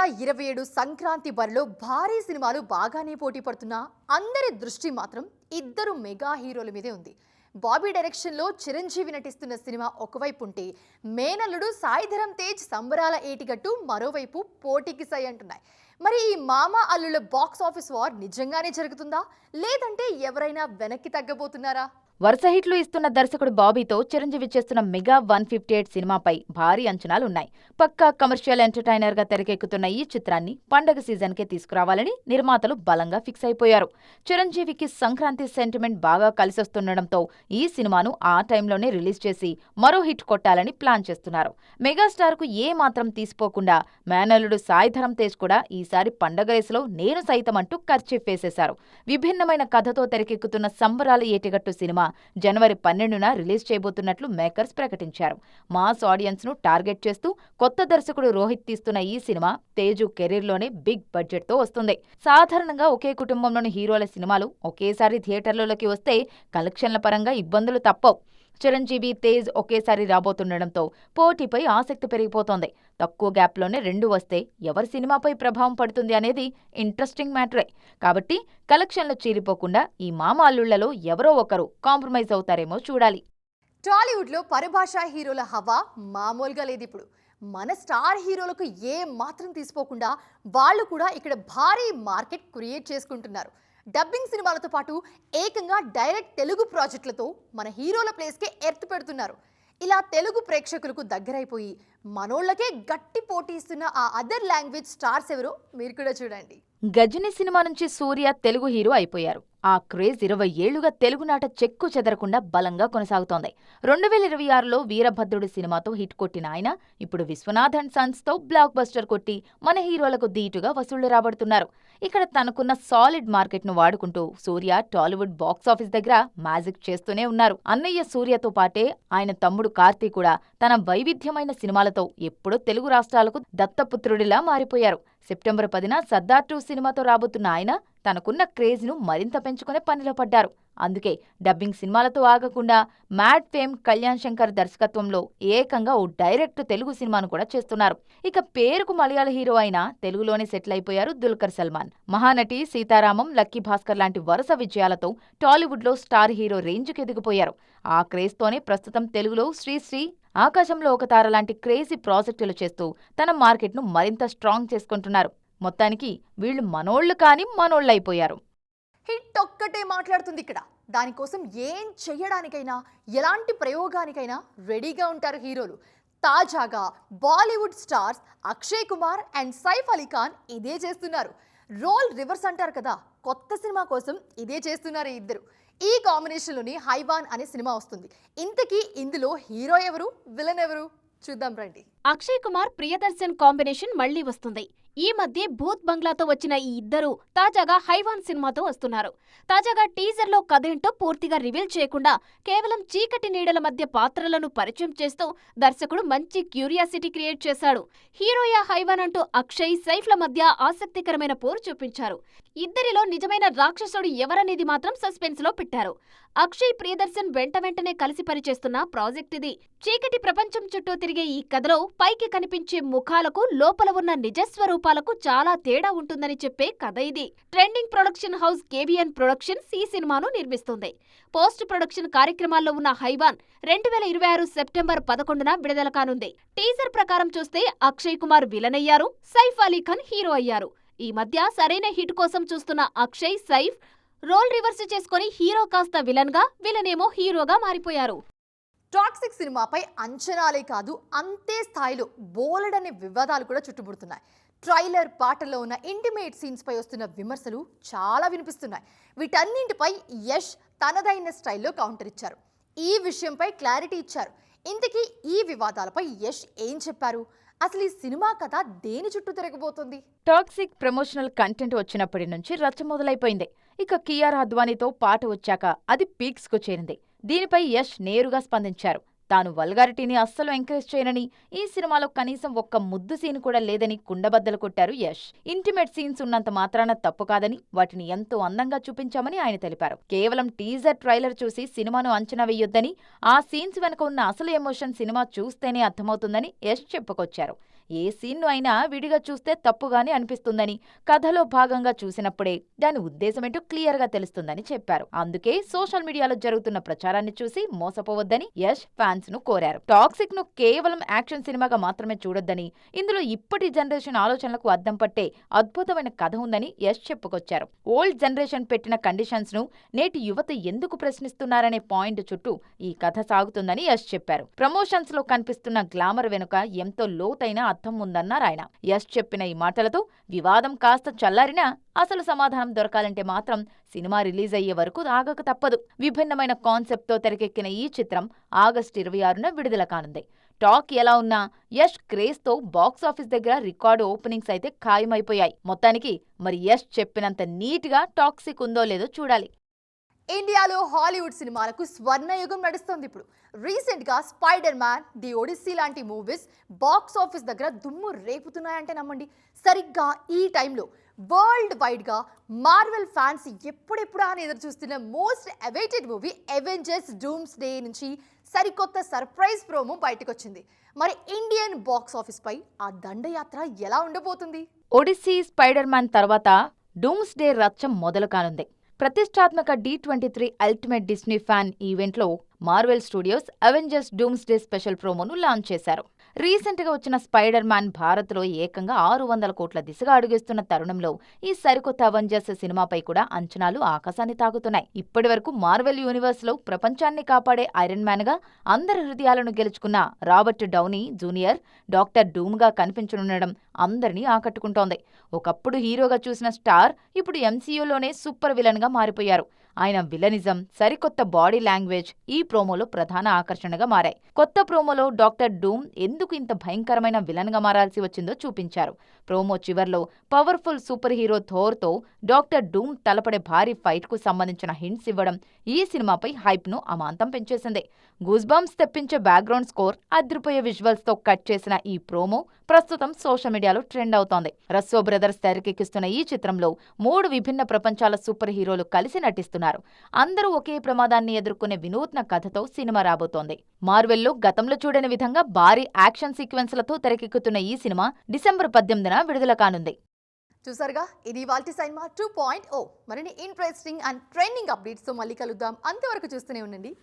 2027 సంక్రాంతి బరిలో భారీ సినిమాలు బాగానే పోటీ పడుతున్నా అందరి దృష్టి మాత్రం ఇద్దరు మెగా హీరోల మీదే ఉంది. బాబీ డైరెక్షన్లో చిరంజీవి నటిస్తున్న సినిమా ఒకవైపు ఉంటే మేనల్లుడు సాయిధరం తేజ్ సంబరాల ఏటిగట్టు మరోవైపు పోటీకి సై అంటున్నాయి. మరి ఈ మామ అల్లుల బాక్స్ ఆఫీస్ వార్ నిజంగానే జరుగుతుందా లేదంటే ఎవరైనా వెనక్కి తగ్గబోతున్నారా? వరుస హిట్లు ఇస్తున్న దర్శకుడు బాబీతో చిరంజీవి చేస్తున్న మెగా 158 సినిమాపై భారీ అంచనాలున్నాయి. పక్కా కమర్షియల్ ఎంటర్టైనర్ గా తెరకెక్కుతున్న ఈ చిత్రాన్ని పండగ సీజన్కే తీసుకురావాలని నిర్మాతలు బలంగా ఫిక్స్ అయిపోయారు. చిరంజీవికి సంక్రాంతి సెంటిమెంట్ బాగా కలిసొస్తుండటంతో ఈ సినిమాను ఆ టైంలోనే రిలీజ్ చేసి మరో హిట్ కొట్టాలని ప్లాన్ చేస్తున్నారు. మెగాస్టార్ కు ఏ మాత్రం తీసిపోకుండా మేనల్లుడు సాయిధరం తేజ్ కూడా ఈసారి పండగ రేసులో నేను సైతం అంటూ కర్చీఫ్ వేసేశారు. విభిన్నమైన కథతో తెరకెక్కుతున్న సంబరాల ఏటిగట్టు సినిమా జనవరి 12న రిలీజ్ చేయబోతున్నట్లు మేకర్స్ ప్రకటించారు. మాస్ ఆడియన్స్ ను టార్గెట్ చేస్తూ కొత్త దర్శకుడు రోహిత్ తీస్తున్న ఈ సినిమా తేజు కెరీర్లోనే బిగ్ బడ్జెట్ తో వస్తుంది. సాధారణంగా ఒకే కుటుంబంలోని హీరోల సినిమాలు ఒకేసారి థియేటర్లలోకి వస్తే కలెక్షన్ల పరంగా ఇబ్బందులు తప్పవు. చిరంజీవి తేజ్ ఒకేసారి రాబోతుండటంతో పోటీపై ఆసక్తి పెరిగిపోతోంది. తక్కువ గ్యాప్లోనే రెండు వస్తే ఎవరి సినిమాపై ప్రభావం పడుతుంది అనేది ఇంట్రెస్టింగ్ మ్యాటరే. కాబట్టి కలెక్షన్లు చీలిపోకుండా ఈ మామ అల్లుళ్లలో ఎవరో ఒకరు కాంప్రమైజ్ అవుతారేమో చూడాలి. టాలీవుడ్లో పరిభాషా హీరోల హవా మామూలుగా లేదు. ఇప్పుడు మన స్టార్ హీరోలకు ఏ మాత్రం తీసిపోకుండా వాళ్ళు కూడా ఇక్కడ భారీ మార్కెట్ క్రియేట్ చేసుకుంటున్నారు. డబ్బింగ్ సినిమాలతో పాటు ఏకంగా డైరెక్ట్ తెలుగు ప్రాజెక్టులతో మన హీరోల ప్లేస్కే ఎర్త్ పెడుతున్నారు. ఇలా తెలుగు ప్రేక్షకులకు దగ్గరైపోయి మనోళ్లకే గట్టి పోటీ ఇస్తున్న ఆ అదర్ లాంగ్వేజ్ స్టార్స్ ఎవరో మీరు కూడా చూడండి. గజని సినిమా నుంచి సూర్య తెలుగు హీరో అయిపోయారు. ఆ క్రేజ్ 20 ఏళ్లుగా తెలుగునాట చెక్కు చెదరకుండా బలంగా కొనసాగుతోంది. 2026లో వీరభద్రుడు సినిమాతో హిట్ కొట్టిన ఆయన ఇప్పుడు విశ్వనాథ్ అండ్ సన్స్ తో బ్లాక్ బస్టర్ కొట్టి మన హీరోలకు ధీటుగా వసూళ్లు రాబడుతున్నారు. ఇక్కడ తనకున్న సాలిడ్ మార్కెట్ ను వాడుకుంటూ సూర్య టాలీవుడ్ బాక్సాఫీస్ దగ్గర మ్యాజిక్ చేస్తూనే ఉన్నారు. అన్నయ్య సూర్యతో పాటే ఆయన తమ్ముడు కార్తీ కూడా తన వైవిధ్యమైన సినిమాలతో ఎప్పుడో తెలుగు రాష్ట్రాలకు దత్తపుత్రుడిలా మారిపోయారు. సెప్టెంబర్ 10న సర్దార్ 2 సినిమాతో రాబోతున్న ఆయన తనకున్న క్రేజ్ ను మరింత పెంచుకునే పనిలో పడ్డారు. అందుకే డబ్బింగ్ సినిమాలతో ఆగకుండా మ్యాడ్ ఫేమ్ కళ్యాణ్ శంకర్ దర్శకత్వంలో ఏకంగా ఓ డైరెక్ట్ తెలుగు సినిమాను కూడా చేస్తున్నారు. ఇక పేరుకు మలయాళ హీరో అయినా తెలుగులోనే సెటిల్ అయిపోయారు దుల్కర్ సల్మాన్. మహానటి, సీతారామం, లక్కీ భాస్కర్ లాంటి వరుస విజయాలతో టాలీవుడ్లో స్టార్ హీరో రేంజ్కి ఎదిగిపోయారు. ఆ క్రేజ్తోనే ప్రస్తుతం తెలుగులో శ్రీశ్రీ, ఆకాశంలో ఒక తార లాంటి క్రేజీ ప్రాజెక్టులు చేస్తూ తన మార్కెట్ను మరింత స్ట్రాంగ్ చేసుకుంటున్నారు. మొత్తానికి వీళ్లు మనోళ్లు కాని మనోళ్లైపోయారు. హిట్ ఒక్కటే మాట్లాడుతుంది ఇక్కడ. దానికోసం ఏం చెయ్యడానికైనా ఎలాంటి ప్రయోగానికైనా రెడీగా ఉంటారు హీరోలు. తాజాగా Bollywood stars Akshay Kumar and Saif Ali Khan ఇదే చేస్తున్నారు. రోల్ రివర్స్ అంటారు కదా, కొత్త సినిమా కోసం ఇదే చేస్తున్నారు ఇద్దరు. ఈ కాంబినేషన్లోని హైవాన్ అనే సినిమా వస్తుంది. ఇంతకీ ఇందులో హీరో ఎవరు, విలన్ ఎవరు చూద్దాం రండి. అక్షయ్ కుమార్ ప్రియదర్శన్ కాంబినేషన్ మళ్లీ వస్తుంది. ఈ మధ్య భూత్ బంగ్లాతో వచ్చిన ఈ ఇద్దరు తాజాగా హైవాన్ సినిమాతో వస్తున్నారు. తాజాగా టీజర్లో కథేంటో పూర్తిగా రివీల్ చేయకుండా కేవలం చీకటి నీడల మధ్య పాత్రలను పరిచయం చేస్తూ దర్శకుడు మంచి క్యూరియాసిటీ క్రియేట్ చేశాడు. హీరోయా హైవాన్ అంటూ అక్షయ్, సైఫ్ల మధ్య ఆసక్తికరమైన పోరు చూపించారు. ఇద్దరిలో నిజమైన రాక్షసుడు ఎవరనేది మాత్రం సస్పెన్స్ లో పెట్టారు. అక్షయ్, ప్రియదర్శన్ వెంటనే కలిసి పనిచేస్తున్న ప్రాజెక్ట్ ఇది. చీకటి ప్రపంచం చుట్టూ తిరిగే ఈ కథలో పైకి కనిపించే ముఖాలకు లోపల ఉన్న నిజస్వరూపాలకు చాలా తేడా ఉంటుందని చెప్పే కథ ఇది. Trending production house KBN productions ఈ సినిమాను నిర్మిస్తుంది. పోస్ట్ ప్రొడక్షన్ కార్యక్రమాల్లో ఉన్న హైవాన్ 2026 సెప్టెంబర్ 11న విడుదల కానుంది. టీజర్ ప్రకారం చూస్తే అక్షయ్ కుమార్ విలన్ అయ్యారు, సైఫ్ అలీ ఖాన్ హీరో అయ్యారు. ఈ మధ్య సరైన హిట్ కోసం చూస్తున్న అక్షయ్, సైఫ్ రోల్ రివర్స్ చేసుకుని హీరో కాస్త విలన్ గా, విలనేమో హీరోగా మారిపోయారు. టాక్సిక్ సినిమాపై అంచనాలే కాదు, అంతే స్థాయిలో బోలెడనే వివాదాలు కూడా చుట్టుముడుతున్నాయి. ట్రైలర్, పాటల్లో ఉన్న ఇంటిమేట్ సీన్స్ పై వస్తున్న విమర్శలు చాలా వినిపిస్తున్నాయి. వీటన్నింటిపై యష్ తనదైన స్టైల్లో కౌంటర్ ఇచ్చారు. ఈ విషయంపై క్లారిటీ ఇచ్చారు. ఇంతకీ ఈ వివాదాలపై యష్ ఏం చెప్పారు? అసలు ఈ సినిమా కథ దేని చుట్టూ తిరగబోతోంది? టాక్సిక్ ప్రమోషనల్ కంటెంట్ వచ్చినప్పటి నుంచి రచ్చ మొదలైపోయింది. ఇక కియారా అద్వానీతో పాట వచ్చాక అది పీక్స్ కు చేరింది. దీనిపై యష్ నేరుగా స్పందించారు. తాను వల్గారిటీని అస్సలు ఎంకరేజ్ చేయనని, ఈ సినిమాలో కనీసం ఒక్క ముద్దు సీన్ కూడా లేదని కుండబద్దలు కొట్టారు యష్. ఇంటిమేట్ సీన్స్ ఉన్నంత మాత్రాన తప్పు కాదని, వాటిని ఎంతో అందంగా చూపించామని ఆయన తెలిపారు. కేవలం టీజర్, ట్రైలర్ చూసి సినిమాను అంచనా వేయొద్దని, ఆ సీన్స్ వెనుక ఉన్న అసలు ఎమోషన్ సినిమా చూస్తేనే అర్థమవుతుందని యష్ చెప్పుకొచ్చారు. ఏ సీన్ను అయినా విడిగా చూస్తే తప్పుగానే అనిపిస్తుందని, కథలో భాగంగా చూసినప్పుడే దాని ఉద్దేశమేంటో క్లియర్గా తెలుస్తుందని చెప్పారు. అందుకే సోషల్ మీడియాలో జరుగుతున్న ప్రచారాన్ని చూసి మోసపోవద్దని యష్ ఫ్యాన్స్ ను కోరారు. టాక్సిక్ ను కేవలం యాక్షన్ సినిమాగా మాత్రమే చూడొద్దని, ఇందులో ఇప్పటి జనరేషన్ ఆలోచనలకు అద్దం పట్టే అద్భుతమైన కథ ఉందని యష్ చెప్పుకొచ్చారు. ఓల్డ్ జనరేషన్ పెట్టిన కండిషన్స్ ను నేటి యువత ఎందుకు ప్రశ్నిస్తున్నారనే పాయింట్ చుట్టూ ఈ కథ సాగుతుందని యష్ చెప్పారు. ప్రమోషన్స్ లో కనిపిస్తున్న గ్లామర్ వెనుక ఎంతో లోతైన అర్థం ఉందన్నారు ఆయన. యష్ చెప్పిన ఈ మాటలతో వివాదం కాస్త చల్లారినా అసలు సమాధానం దొరకాలంటే మాత్రం సినిమా రిలీజ్ అయ్యే వరకు ఆగక తప్పదు. విభిన్నమైన కాన్సెప్ట్ తో తెరకెక్కిన ఈ చిత్రం ఆగస్టు 26న విడుదల కానుంది. టాక్ ఎలా ఉన్నా యష్ క్రేజ్ తో బాక్సాఫీస్ దగ్గర రికార్డు ఓపెనింగ్స్ అయితే ఖాయమైపోయాయి. మొత్తానికి మరి యష్ చెప్పినంత నీట్ గా టాక్సిక్ ఉందో లేదో చూడాలి. ఇండియాలో హాలీవుడ్ సినిమాలకు స్వర్ణయుగం నడుస్తోంది ఇప్పుడు. రీసెంట్ గా స్పైడర్ మ్యాన్, ది ఒడిస్సీ లాంటి మూవీస్ బాక్స్ ఆఫీస్ దగ్గర దుమ్ము రేపుతున్నాయంటే నమ్మండి. సరిగ్గా ఈ టైంలో వరల్డ్ వైడ్ గా మార్వెల్ ఫ్యాన్స్ ఎప్పుడెప్పుడా అని ఎదురు చూస్తున్న most awaited movie Avengers dooms day నుంచి సరికొత్త సర్ప్రైజ్ ప్రోమో బయటకొచ్చింది. మరి ఇండియన్ బాక్స్ ఆఫీస్ పై ఆ దండయాత్ర ఎలా ఉండబోతుంది? ఒడిస్సీ, స్పైడర్ మ్యాన్ తర్వాత డూమ్స్ డే రచ్చ మొదలు కానుంది. ప్రతిష్టాత్మక D23 అల్టిమేట్ డిస్నీ ఫ్యాన్ ఈవెంట్లో Marvel Studios Avengers Doomsday special ప్రోమోను లాంచ్ చేశారు. రీసెంట్ గా వచ్చిన స్పైడర్ మ్యాన్ భారత్లో ఏకంగా 600 కోట్ల దిశగా అడుగేస్తున్న తరుణంలో ఈ సరికొత్త అవెంజర్స్ సినిమాపై కూడా అంచనాలు ఆకాశాన్ని తాకుతున్నాయి. ఇప్పటి వరకు మార్వెల్ యూనివర్స్ లో ప్రపంచాన్ని కాపాడే ఐరన్ మ్యాన్ గా అందరి హృదయాలను గెలుచుకున్న Robert Downey Junior Doctor Doom గా కనిపించనుండడం అందరినీ ఆకట్టుకుంటోంది. ఒకప్పుడు హీరోగా చూసిన స్టార్ ఇప్పుడు MCUలోనే సూపర్ విలన్ గా మారిపోయారు. ఆయన విలనిజం, సరికొత్త బాడీ లాంగ్వేజ్ ఈ ప్రోమోలో ప్రధాన ఆకర్షణగా మారాయి. కొత్త ప్రోమోలో డాక్టర్ డూమ్ ఎందుకు ఇంత భయంకరమైన విలన్ గా మారాల్సి వచ్చిందో చూపించారు. ప్రోమో చివర్లో పవర్ఫుల్ సూపర్ హీరో థోర్తో డాక్టర్ డూమ్ తలపడే భారీ ఫైట్ కు సంబంధించిన హింట్స్ ఇవ్వడం ఈ సినిమాపై హైప్ ను అమాంతం పెంచేసింది. గూస్ బంప్స్ తెప్పించే బ్యాక్గ్రౌండ్ స్కోర్, అద్రిపోయే విజువల్స్ తో కట్ చేసిన ఈ ప్రోమో ప్రస్తుతం సోషల్ మీడియాలో ట్రెండ్ అవుతోంది. రస్సో బ్రదర్స్ తెరకెక్కిస్తున్న ఈ చిత్రంలో 3 విభిన్న ప్రపంచాల సూపర్ హీరోలు కలిసి నటిస్తున్నారు. అందరూ ఒకే ప్రమాదాన్ని ఎదుర్కొనే వినూత్న కథతో సినిమా రాబోతోంది. మార్వెల్లో గతంలో చూడని విధంగా భారీ యాక్షన్ సీక్వెన్స్లతో తెరకెక్కుతున్న ఈ సినిమా డిసెంబర్ 18న విడుదల కానుంది. చూసారుగా, ఇది వాల్టి సైన్మా 2.0. మరిన్ని ఇంట్రెస్టింగ్ అండ్ ట్రెండింగ్ అప్డేట్స్ తో మళ్ళీ కలుద్దాం. అంతవరకు చూస్తూనే ఉండండి.